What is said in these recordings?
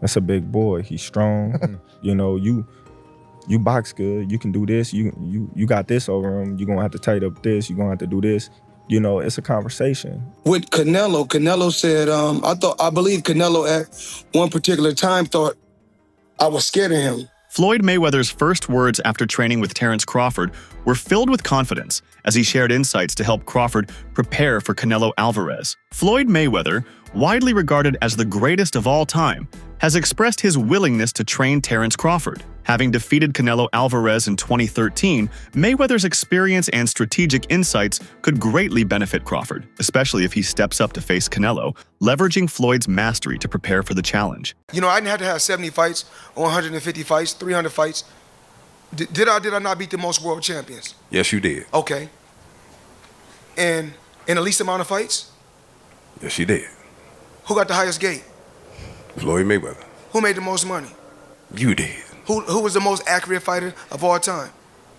That's a big boy. He's strong. You know, you box good. You can do this. You got this over him. You're gonna have to tight up this. You're gonna have to do this. You know, it's a conversation. With Canelo said, I believe Canelo at one particular time thought I was scared of him. Floyd Mayweather's first words after training with Terence Crawford were filled with confidence as he shared insights to help Crawford prepare for Canelo Alvarez. Floyd Mayweather, widely regarded as the greatest of all time, has expressed his willingness to train Terence Crawford. Having defeated Canelo Alvarez in 2013, Mayweather's experience and strategic insights could greatly benefit Crawford, especially if he steps up to face Canelo, leveraging Floyd's mastery to prepare for the challenge. You know, I didn't have to have 70 fights or 150 fights, 300 fights. Did I not beat the most world champions? Yes, you did. Okay. And in the least amount of fights? Yes, you did. Who got the highest gate? Floyd Mayweather. Who made the most money? You did. Who was the most accurate fighter of all time?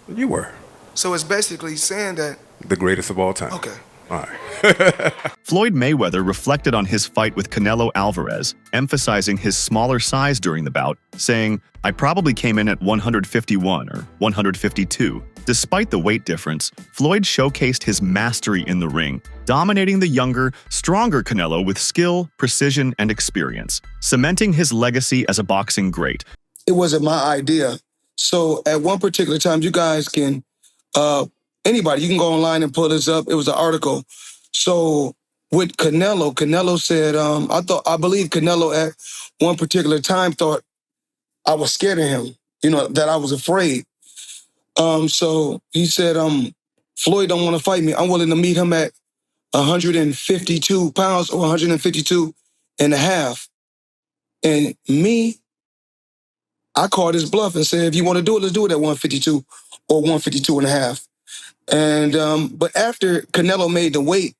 You were. So it's basically saying that... The greatest of all time. Okay. All right. Floyd Mayweather reflected on his fight with Canelo Alvarez, emphasizing his smaller size during the bout, saying, "I probably came in at 151 or 152. Despite the weight difference, Floyd showcased his mastery in the ring, dominating the younger, stronger Canelo with skill, precision, and experience, cementing his legacy as a boxing great." It wasn't my idea. So at one particular time, you guys can, anybody, you can go online and pull this up. It was an article. So with Canelo said, I believe Canelo at one particular time thought I was scared of him, you know, that I was afraid. So he said, Floyd don't want to fight me. I'm willing to meet him at 152 pounds or 152 and a half. And me, I called his bluff and said, if you want to do it, let's do it at 152 or 152 and a half. And, but after Canelo made the weight,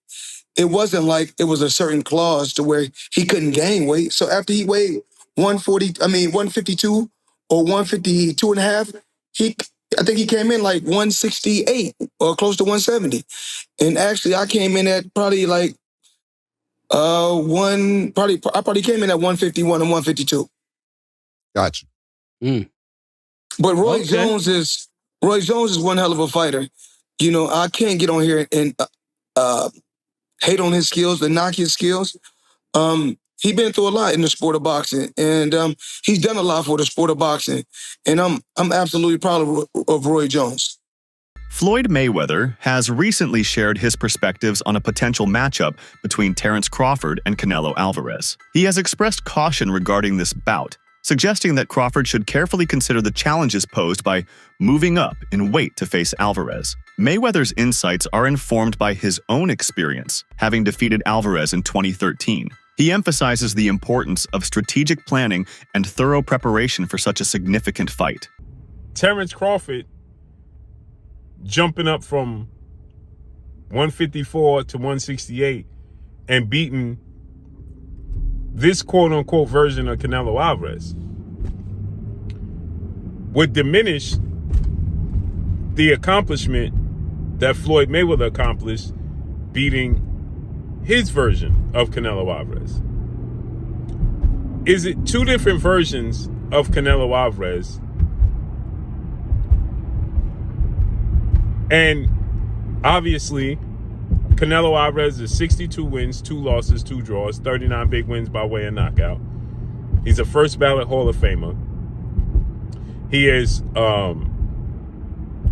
it wasn't like it was a certain clause to where he couldn't gain weight. So after he weighed 152 or 152 and a half, I think he came in like 168 or close to 170. And actually I came in at probably like, I probably came in at 151 and 152. Gotcha. But Roy Jones is one hell of a fighter. You know, I can't get on here and hate on his skills and knock his skills. He's been through a lot in the sport of boxing, and he's done a lot for the sport of boxing. And I'm absolutely proud of Roy Jones. Floyd Mayweather has recently shared his perspectives on a potential matchup between Terence Crawford and Canelo Alvarez. He has expressed caution regarding this bout, suggesting that Crawford should carefully consider the challenges posed by moving up in weight to face Alvarez. Mayweather's insights are informed by his own experience, having defeated Alvarez in 2013. He emphasizes the importance of strategic planning and thorough preparation for such a significant fight. Terence Crawford jumping up from 154 to 168 and beating this quote-unquote version of Canelo Alvarez would diminish the accomplishment that Floyd Mayweather accomplished beating his version of Canelo Alvarez. Is it two different versions of Canelo Alvarez? And obviously, Canelo Alvarez is 62 wins, 2 losses, 2 draws, 39 big wins by way of knockout. He's a first ballot Hall of Famer. He is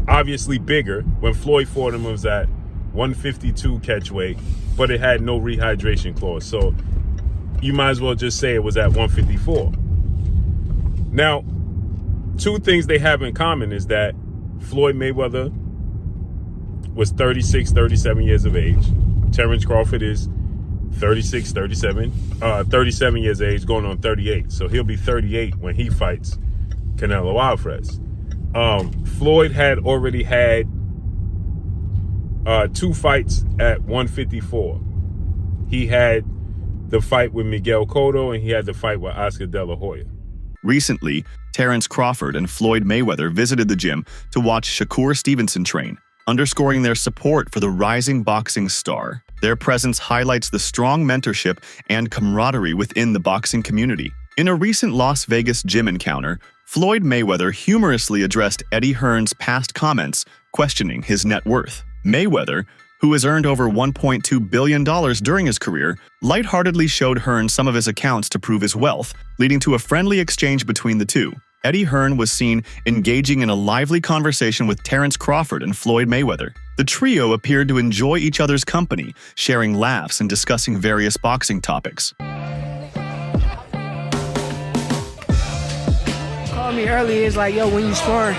obviously bigger. When Floyd fought him, it was at 152 catch weight, but it had no rehydration clause. So you might as well just say it was at 154. Now, two things they have in common is that Floyd Mayweather was 36, 37 years of age. Terence Crawford is 37 years of age, going on 38. So he'll be 38 when he fights Canelo Alvarez. Floyd had already had 2 fights at 154. He had the fight with Miguel Cotto, and he had the fight with Oscar De La Hoya. Recently, Terence Crawford and Floyd Mayweather visited the gym to watch Shakur Stevenson train, underscoring their support for the rising boxing star. Their presence highlights the strong mentorship and camaraderie within the boxing community. In a recent Las Vegas gym encounter, Floyd Mayweather humorously addressed Eddie Hearn's past comments, questioning his net worth. Mayweather, who has earned over $1.2 billion during his career, lightheartedly showed Hearn some of his accounts to prove his wealth, leading to a friendly exchange between the two. Eddie Hearn was seen engaging in a lively conversation with Terence Crawford and Floyd Mayweather. The trio appeared to enjoy each other's company, sharing laughs and discussing various boxing topics. Called me early, it's like, yo, when you spar,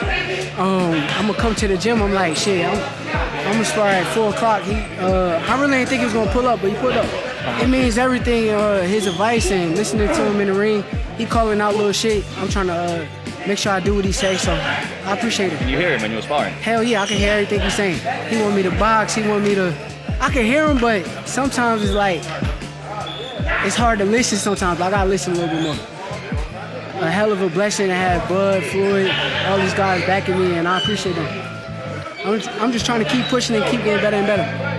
I'm gonna come to the gym. I'm like, shit, I'm gonna spar at 4 o'clock. I really didn't think he was gonna pull up, but he pulled up. It means everything, his advice and listening to him in the ring. He calling out little shit. I'm trying to make sure I do what he says, so I appreciate it. Can you hear him when you were sparring? Hell yeah, I can hear everything he's saying. He want me to box, he want me to... I can hear him, but sometimes it's like, it's hard to listen sometimes, but I gotta listen a little bit more. A hell of a blessing to have Bud, Floyd, all these guys backing me, and I appreciate them. I'm just trying to keep pushing and keep getting better and better.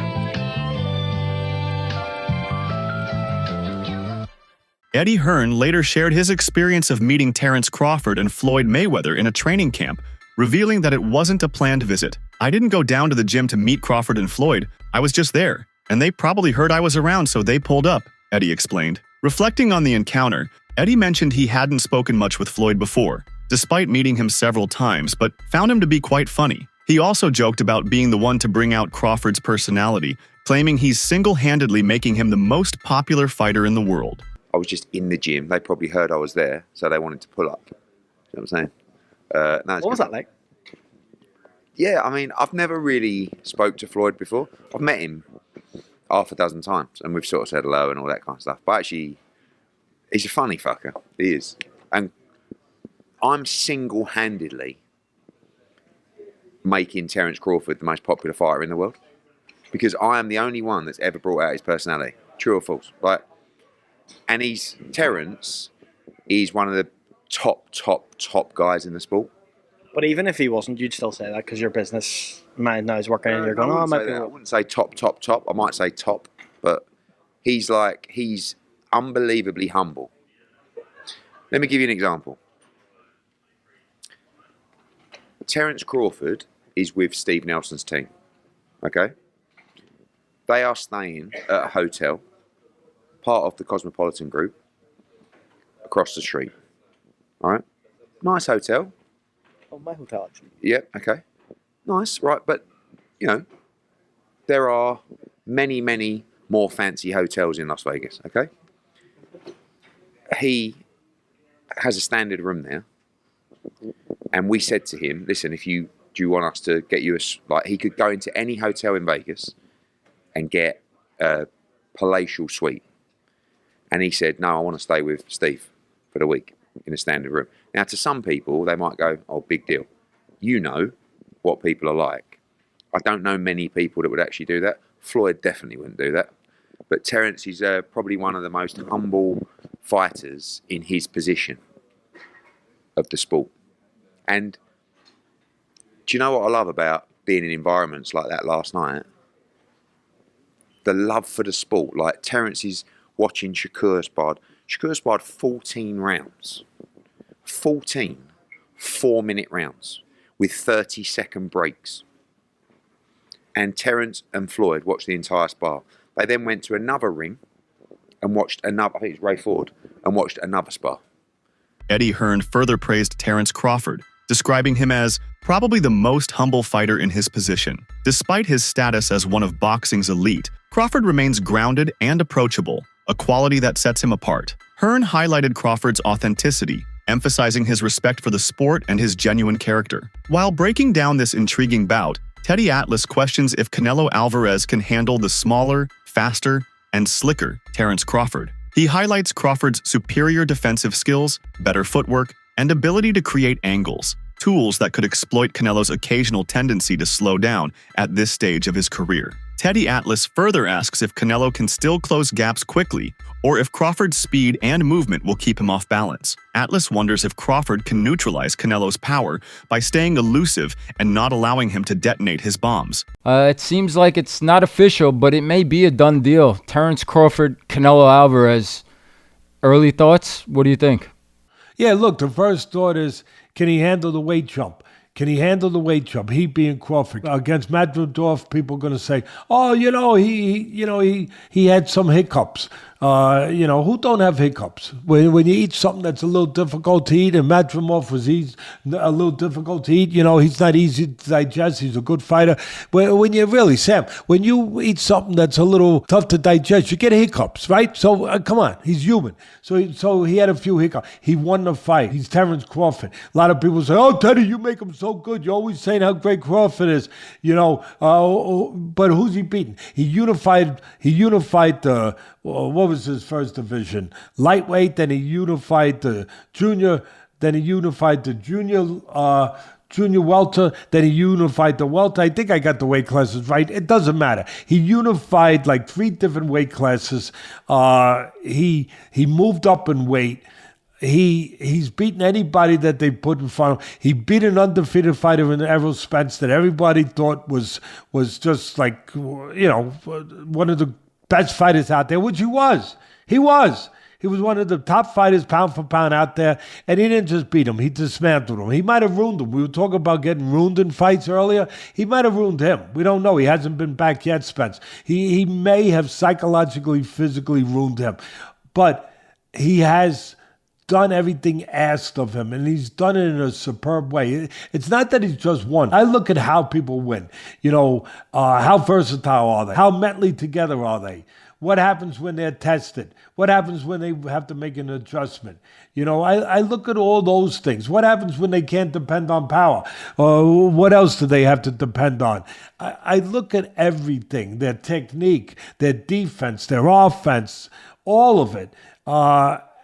Eddie Hearn later shared his experience of meeting Terence Crawford and Floyd Mayweather in a training camp, revealing that it wasn't a planned visit. "I didn't go down to the gym to meet Crawford and Floyd. I was just there, and they probably heard I was around, so they pulled up," Eddie explained. Reflecting on the encounter, Eddie mentioned he hadn't spoken much with Floyd before, despite meeting him several times, but found him to be quite funny. He also joked about being the one to bring out Crawford's personality, claiming he's single-handedly making him the most popular fighter in the world. I was just in the gym. They probably heard I was there, so they wanted to pull up. You know what I'm saying? No, What was that like? Yeah, I mean, I've never really spoke to Floyd before. I've met him half a dozen times, and we've sort of said hello and all that kind of stuff. But actually, he's a funny fucker. He is. And I'm single-handedly making Terence Crawford the most popular fighter in the world, because I am the only one that's ever brought out his personality. True or false? Like, and Terence is one of the top guys in the sport. But even if he wasn't, you'd still say that because your business mind now is working and you're going, oh, I wouldn't say top. I might say top, but he's unbelievably humble. Let me give you an example. Terence Crawford is with Steve Nelson's team, okay? They are staying at a hotel, part of the Cosmopolitan Group, across the street, all right? Nice hotel. Oh, my hotel, actually. Yeah, okay. Nice, right, but, you know, there are many more fancy hotels in Las Vegas, okay? He has a standard room there, and we said to him, listen, do you want us to get you he could go into any hotel in Vegas and get a palatial suite. And he said, no, I want to stay with Steve for the week in a standard room. Now, to some people, they might go, oh, big deal. You know what people are like. I don't know many people that would actually do that. Floyd definitely wouldn't do that. But Terence is probably one of the most humble fighters in his position of the sport. And do you know what I love about being in environments like that last night? The love for the sport. Like, Terence is watching Shakur sparred. Shakur sparred 14 rounds. 14 4-minute rounds with 30-second breaks. And Terence and Floyd watched the entire spar. They then went to another ring and watched another, I think it's Ray Ford, and watched another spar. Eddie Hearn further praised Terence Crawford, describing him as probably the most humble fighter in his position. Despite his status as one of boxing's elite, Crawford remains grounded and approachable, a quality that sets him apart. Hearn highlighted Crawford's authenticity, emphasizing his respect for the sport and his genuine character. While breaking down this intriguing bout, Teddy Atlas questions if Canelo Alvarez can handle the smaller, faster, and slicker Terence Crawford. He highlights Crawford's superior defensive skills, better footwork, and ability to create angles, tools that could exploit Canelo's occasional tendency to slow down at this stage of his career. Teddy Atlas further asks if Canelo can still close gaps quickly, or if Crawford's speed and movement will keep him off balance. Atlas wonders if Crawford can neutralize Canelo's power by staying elusive and not allowing him to detonate his bombs. It seems like it's not official, but it may be a done deal. Terence Crawford, Canelo Alvarez. Early thoughts? What do you think? Yeah, look, the first thought is, can he handle the weight jump? Can he handle the weight jump? He being Crawford against Matvedorf, people are going to say, "Oh, he had some hiccups." Who don't have hiccups? When you eat something that's a little difficult to eat, and Matvedorf was a little difficult to eat. He's not easy to digest. He's a good fighter. When you eat something that's a little tough to digest, you get hiccups, right? So come on, he's human. So he had a few hiccups. He won the fight. He's Terence Crawford. A lot of people say, "Oh, Teddy, you make him so good. You're always saying how great Crawford is." But who's he beating? He unified the. What was his first division? Lightweight. Then he unified the junior. Then he unified the junior welter. Then he unified the welter. I think I got the weight classes right. It doesn't matter. He unified like 3 different weight classes. He moved up in weight. He's beaten anybody that they put in front of him. He beat an undefeated fighter in Errol Spence that everybody thought was just like, one of the best fighters out there, which he was. He was one of the top fighters pound for pound out there, and he didn't just beat him. He dismantled him. He might have ruined him. We were talking about getting ruined in fights earlier. He might have ruined him. We don't know. He hasn't been back yet, Spence. He may have psychologically, physically ruined him. But he has done everything asked of him, and he's done it in a superb way. It's not that he's just won. I look at how people win. How versatile are they? How mentally together are they? What happens when they're tested? What happens when they have to make an adjustment? I look at all those things. What happens when they can't depend on power? What else do they have to depend on? I look at everything, their technique, their defense, their offense, all of it.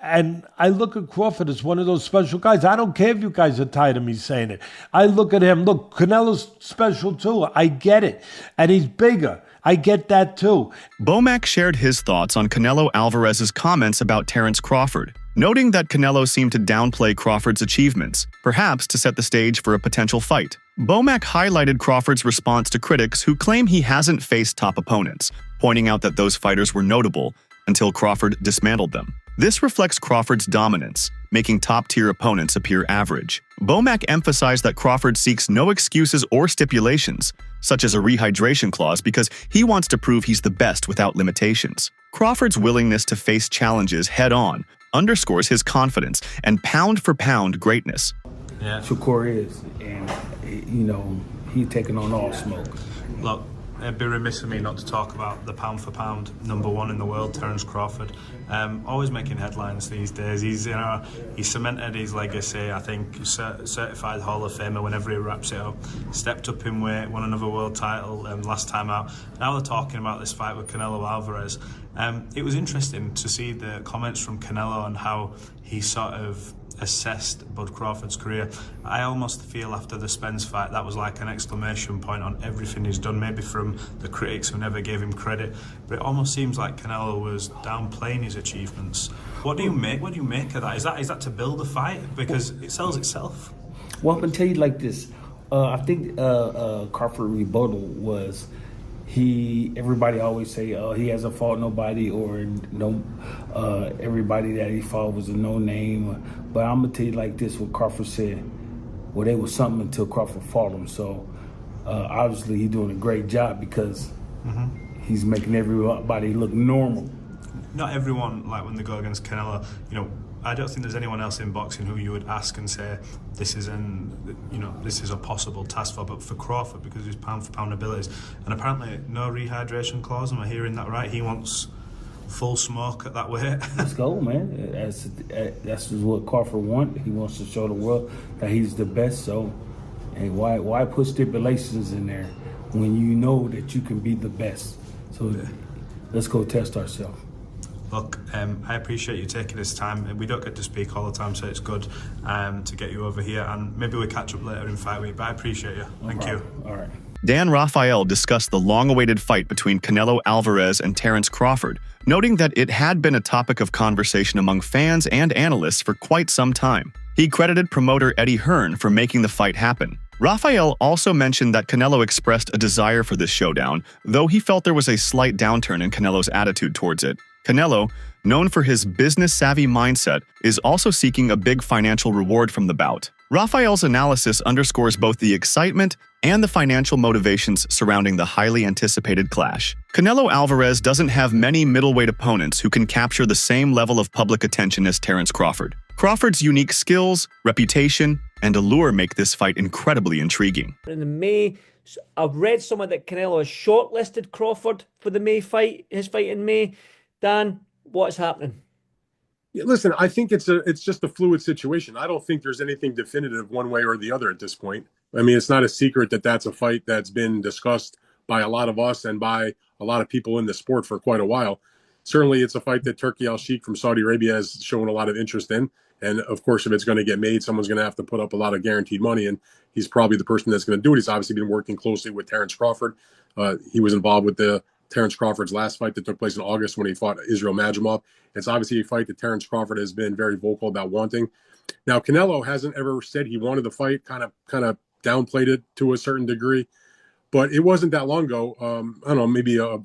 And I look at Crawford as one of those special guys. I don't care if you guys are tired of me saying it. I look at him. Look, Canelo's special too. I get it. And he's bigger. I get that too. Bomac shared his thoughts on Canelo Alvarez's comments about Terence Crawford, noting that Canelo seemed to downplay Crawford's achievements, perhaps to set the stage for a potential fight. Bomac highlighted Crawford's response to critics who claim he hasn't faced top opponents, pointing out that those fighters were notable until Crawford dismantled them. This reflects Crawford's dominance, making top-tier opponents appear average. Bomac emphasized that Crawford seeks no excuses or stipulations, such as a rehydration clause, because he wants to prove he's the best without limitations. Crawford's willingness to face challenges head-on underscores his confidence and pound-for-pound greatness. Yeah. Shakur is, and he's taking on all smoke. Look, it'd be remiss of me not to talk about the pound-for-pound #1 in the world, Terence Crawford. Always making headlines these days. He's cemented his legacy. I think certified Hall of Famer whenever he wraps it up. Stepped up in weight, won another world title last time out. Now they're talking about this fight with Canelo Alvarez. It was interesting to see the comments from Canelo on how he sort of assessed Bud Crawford's career. I almost feel after the Spence fight that was like an exclamation point on everything he's done, maybe from the critics who never gave him credit, but it almost seems like Canelo was downplaying his achievements. What do you make of that? Is that to build a fight? Because it sells itself. Well, I'm gonna tell you like this. I think Crawford rebuttal was everybody always say he hasn't fought nobody, or everybody that he fought was a no name. But I'm gonna tell you like this: what Crawford said, well, they was something until Crawford fought him. So obviously he's doing a great job because he's making everybody look normal. Not everyone, like when they go against Canelo, I don't think there's anyone else in boxing who you would ask and say this is a possible task for. But for Crawford, because of his pound-for-pound abilities, and apparently no rehydration clause. Am I hearing that right? He wants full smoke at that weight. Let's go, man. That's what Crawford wants. He wants to show the world that he's the best. So, hey, why put stipulations in there when you know that you can be the best? So let's go test ourselves. Look, I appreciate you taking this time. We don't get to speak all the time, so it's good to get you over here. And maybe we catch up later in fight week, but I appreciate you. Thank you. All right. Dan Raphael discussed the long-awaited fight between Canelo Alvarez and Terence Crawford, noting that it had been a topic of conversation among fans and analysts for quite some time. He credited promoter Eddie Hearn for making the fight happen, Raphael also mentioned that Canelo expressed a desire for this showdown, though he felt there was a slight downturn in Canelo's attitude towards it. Canelo, known for his business-savvy mindset, is also seeking a big financial reward from the bout. Raphael's analysis underscores both the excitement and the financial motivations surrounding the highly anticipated clash. Canelo Alvarez doesn't have many middleweight opponents who can capture the same level of public attention as Terence Crawford. Crawford's unique skills, reputation, and allure make this fight incredibly intriguing. In the May, I've read somewhere that Canelo has shortlisted Crawford for the May fight, his fight in May. Dan, what's happening? Yeah, listen, I think it's just a fluid situation. I don't think there's anything definitive one way or the other at this point. I mean, it's not a secret that that's a fight that's been discussed by a lot of us and by a lot of people in the sport for quite a while. Certainly, it's a fight that Turki Al-Sheikh from Saudi Arabia has shown a lot of interest in. And of course, if it's going to get made, someone's going to have to put up a lot of guaranteed money. And he's probably the person that's going to do it. He's obviously been working closely with Terence Crawford. He was involved with Terence Crawford's last fight that took place in August when he fought Israel Madrimov. It's obviously a fight that Terence Crawford has been very vocal about wanting. Now, Canelo hasn't ever said he wanted the fight, kind of downplayed it to a certain degree. But it wasn't that long ago. I don't know, maybe a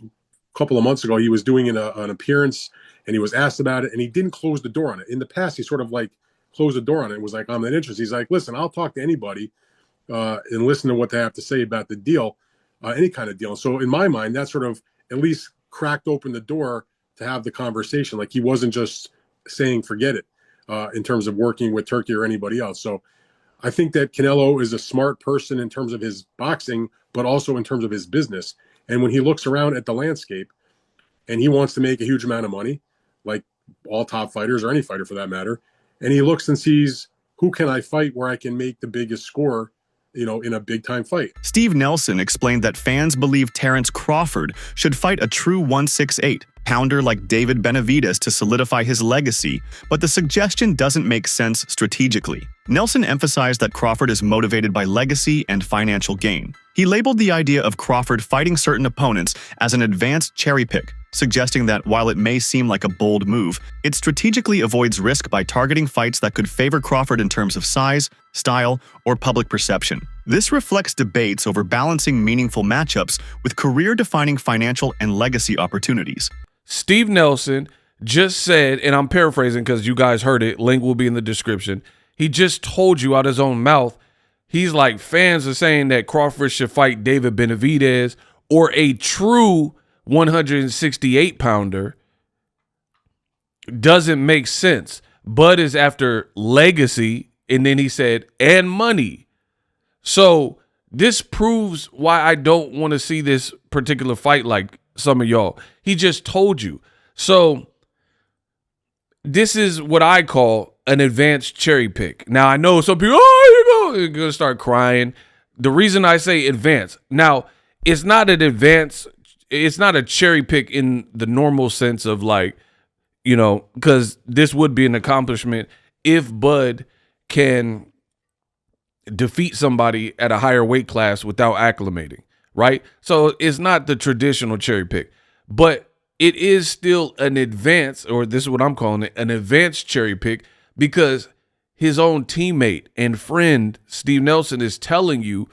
couple of months ago, he was doing an appearance and he was asked about it and he didn't close the door on it. In the past, he sort of like closed the door on it and was like, I'm not interested. He's like, listen, I'll talk to anybody and listen to what they have to say about the deal, any kind of deal. So in my mind, that sort of at least cracked open the door to have the conversation. Like he wasn't just saying, forget it, in terms of working with Turkey or anybody else. So I think that Canelo is a smart person in terms of his boxing, but also in terms of his business. And when he looks around at the landscape and he wants to make a huge amount of money, like all top fighters or any fighter for that matter, and he looks and sees, who can I fight where I can make the biggest score, in a big-time fight. Steve Nelson explained that fans believe Terence Crawford should fight a true 168 pounder like David Benavidez to solidify his legacy, but the suggestion doesn't make sense strategically. Nelson emphasized that Crawford is motivated by legacy and financial gain. He labeled the idea of Crawford fighting certain opponents as an advanced cherry pick, suggesting that while it may seem like a bold move, it strategically avoids risk by targeting fights that could favor Crawford in terms of size, style, or public perception. This reflects debates over balancing meaningful matchups with career-defining financial and legacy opportunities. Steve Nelson just said, and I'm paraphrasing because you guys heard it, link will be in the description, he just told you out his own mouth, he's like, fans are saying that Crawford should fight David Benavidez or a true 168-pounder. Doesn't make sense. Bud is after legacy, and then he said, and money. So this proves why I don't want to see this particular fight like some of y'all. He just told you. So this is what I call an advanced cherry pick. Now, I know some people, you're going to start crying. The reason I say advanced, now, it's not an advanced, it's not a cherry pick in the normal sense of like, because this would be an accomplishment if Bud can defeat somebody at a higher weight class without acclimating, right? So it's not the traditional cherry pick, but it is still an advanced, or this is what I'm calling it, an advanced cherry pick, because his own teammate and friend, Steve Nelson, is telling you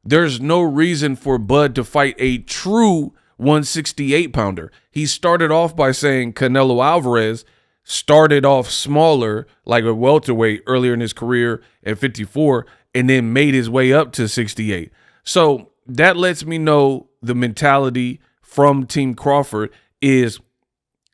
there's no reason for Bud to fight a true 168-pounder. He started off by saying Canelo Alvarez started off smaller, like a welterweight earlier in his career at 54, and then made his way up to 68. So that lets me know the mentality from Team Crawford is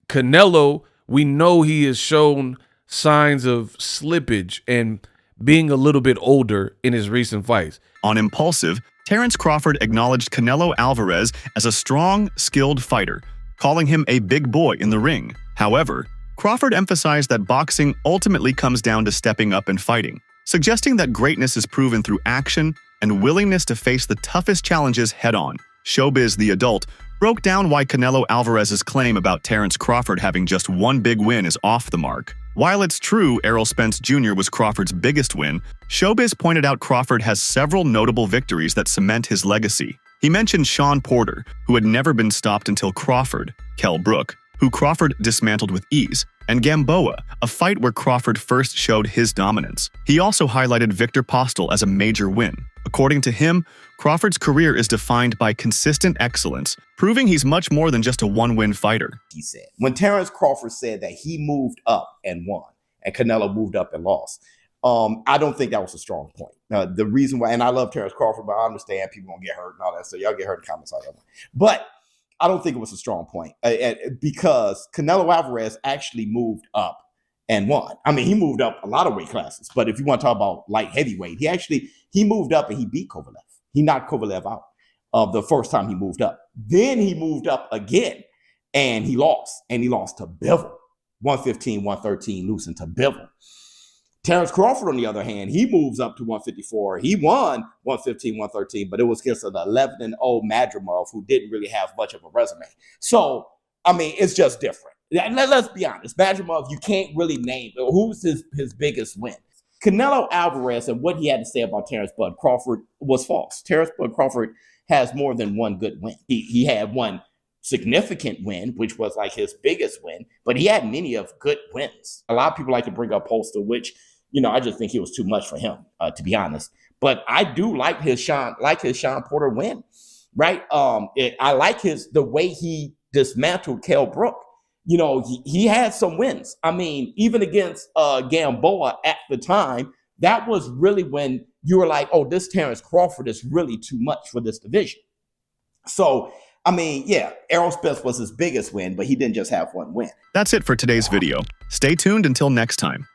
Canelo, we know he has shown signs of slippage and being a little bit older in his recent fights. On Impulsive, Terence Crawford acknowledged Canelo Alvarez as a strong, skilled fighter, calling him a big boy in the ring. However, Crawford emphasized that boxing ultimately comes down to stepping up and fighting, suggesting that greatness is proven through action and willingness to face the toughest challenges head-on. Showbiz the Adult broke down why Canelo Alvarez's claim about Terence Crawford having just one big win is off the mark. While it's true Errol Spence Jr. was Crawford's biggest win, Showbiz pointed out Crawford has several notable victories that cement his legacy. He mentioned Sean Porter, who had never been stopped until Crawford, Kell Brook, who Crawford dismantled with ease, and Gamboa, a fight where Crawford first showed his dominance. He also highlighted Victor Postel as a major win. According to him, Crawford's career is defined by consistent excellence, proving he's much more than just a one-win fighter. He said, when Terence Crawford said that he moved up and won, and Canelo moved up and lost, I don't think that was a strong point. The reason why, and I love Terence Crawford, but I understand people gonna get hurt and all that, so y'all get hurt in comments all that. But I don't think it was a strong point because Canelo Alvarez actually moved up and won. I mean, he moved up a lot of weight classes, but if you want to talk about light heavyweight, he moved up and he beat Kovalev. He knocked Kovalev out the first time he moved up. Then he moved up again and he lost to Bivol. 115, 113, losing to Bivol. Terence Crawford, on the other hand, he moves up to 154. He won 115, 113, but it was against an 11-0 Madrimov who didn't really have much of a resume. So, I mean, it's just different. Let's be honest. Madrimov, you can't really name who's his biggest win. Canelo Alvarez and what he had to say about Terence Bud Crawford was false. Terence Bud Crawford has more than one good win. He had one significant win, which was like his biggest win, but he had many of good wins. A lot of people like to bring up Holster, which, I just think he was too much for him, to be honest. But I do like his Sean Porter win, right? I like the way he dismantled Kell Brook. He had some wins. I mean, even against Gamboa at the time, that was really when you were like, oh, this Terence Crawford is really too much for this division. So, I mean, yeah, Errol Spence was his biggest win, but he didn't just have one win. That's it for today's video. Stay tuned until next time.